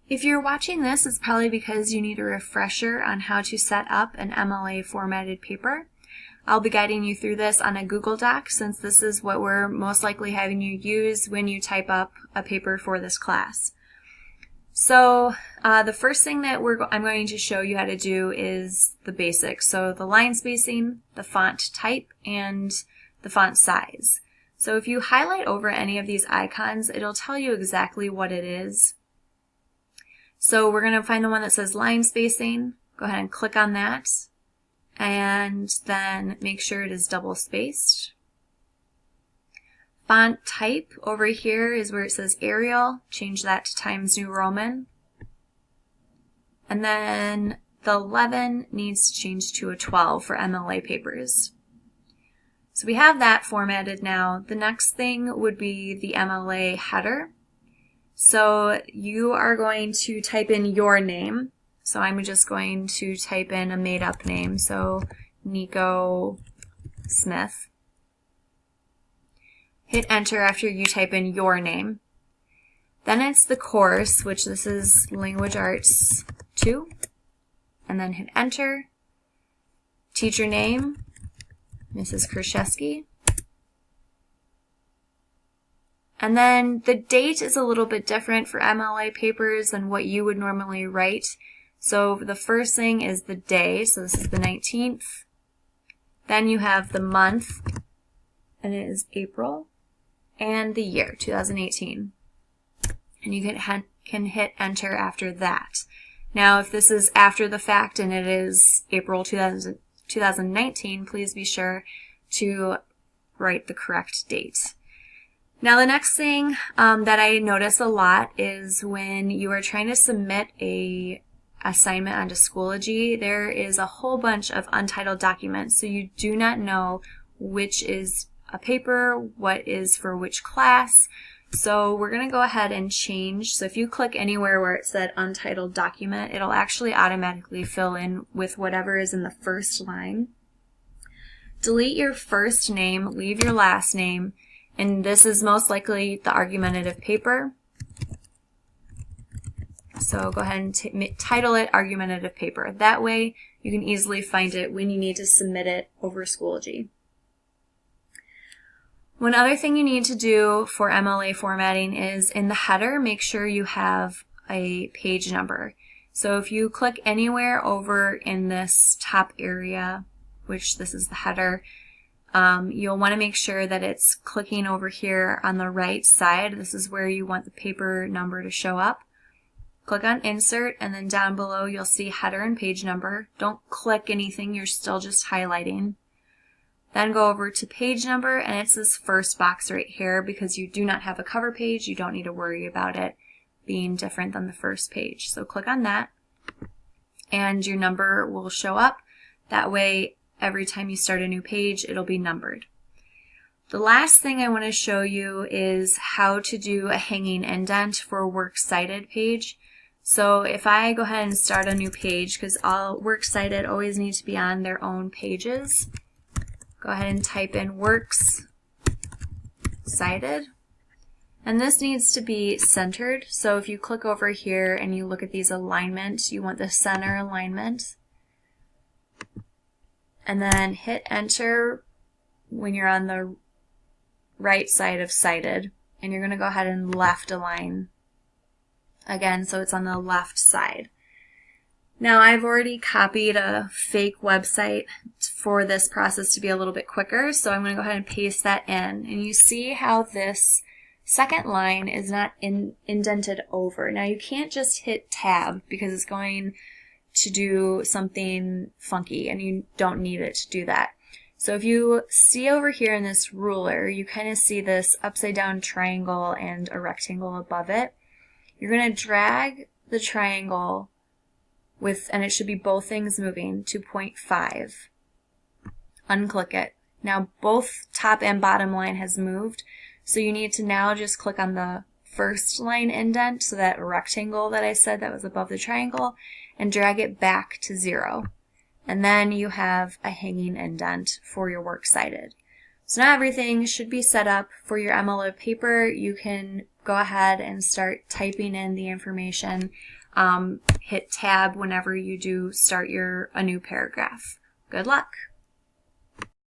If you're watching this, it's probably because you need a refresher on how to set up an MLA formatted paper. I'll be guiding you through this on a Google Doc, since this is what we're most likely having you use when you type up a paper for this class. So the first thing that I'm going to show you how to do is the basics. So the line spacing, the font type, and the font size. So if you highlight over any of these icons, it'll tell you exactly what it is. So we're going to find the one that says line spacing. Go ahead and click on that, and then make sure it is double spaced. Font type over here is where it says Arial. Change that to Times New Roman. And then the 11 needs to change to a 12 for MLA papers. So we have that formatted now. The next thing would be the MLA header. So you are going to type in your name. So I'm just going to type in a made-up name. So Nico Smith. Hit enter after you type in your name. Then it's the course, which this is Language Arts 2. And then hit enter. Teacher name, Mrs. Krzyzewski. And then the date is a little bit different for MLA papers than what you would normally write. So the first thing is the day, so this is the 19th. Then you have the month, and it is April, and the year, 2018. And you can hit enter after that. Now, if this is after the fact and it is April 2019, please be sure to write the correct date. Now, the next thing that I notice a lot is when you are trying to submit a assignment onto Schoology, there is a whole bunch of untitled documents, so you do not know which is a paper, what is for which class. So we're going to go ahead and change. So if you click anywhere where it said untitled document, it'll actually automatically fill in with whatever is in the first line. Delete your first name, leave your last name, and this is most likely the argumentative paper. So go ahead and title it argumentative paper. That way you can easily find it when you need to submit it over Schoology. One other thing you need to do for MLA formatting is in the header, make sure you have a page number. So if you click anywhere over in this top area, which this is the header, you'll want to make sure that it's clicking over here on the right side. This is where you want the paper number to show up. Click on Insert, and then down below you'll see header and page number. Don't click anything, you're still just highlighting. Then go over to page number, and it's this first box right here. Because you do not have a cover page, you don't need to worry about it being different than the first page. So click on that, and your number will show up. That way, every time you start a new page, it'll be numbered. The last thing I want to show you is how to do a hanging indent for a works cited page. So if I go ahead and start a new page, because all works cited always need to be on their own pages, go ahead and type in works cited. And this needs to be centered. So if you click over here and you look at these alignments, you want the center alignment. And then hit enter when you're on the right side of cited. And you're going to go ahead and left align again, so it's on the left side. Now, I've already copied a fake website for this process to be a little bit quicker, so I'm going to go ahead and paste that in. And you see how this second line is not indented over. Now, you can't just hit tab because it's going to do something funky, and you don't need it to do that. So if you see over here in this ruler, you kind of see this upside down triangle and a rectangle above it. You're going to drag the triangle and it should be both things moving to 0.5. Unclick it. Now both top and bottom line has moved, so you need to now just click on the first line indent, so that rectangle that I said that was above the triangle, and drag it back to 0. And then you have a hanging indent for your works cited. So now everything should be set up for your MLA paper. You can go ahead and start typing in the information. Hit tab whenever you do start a new paragraph. Good luck.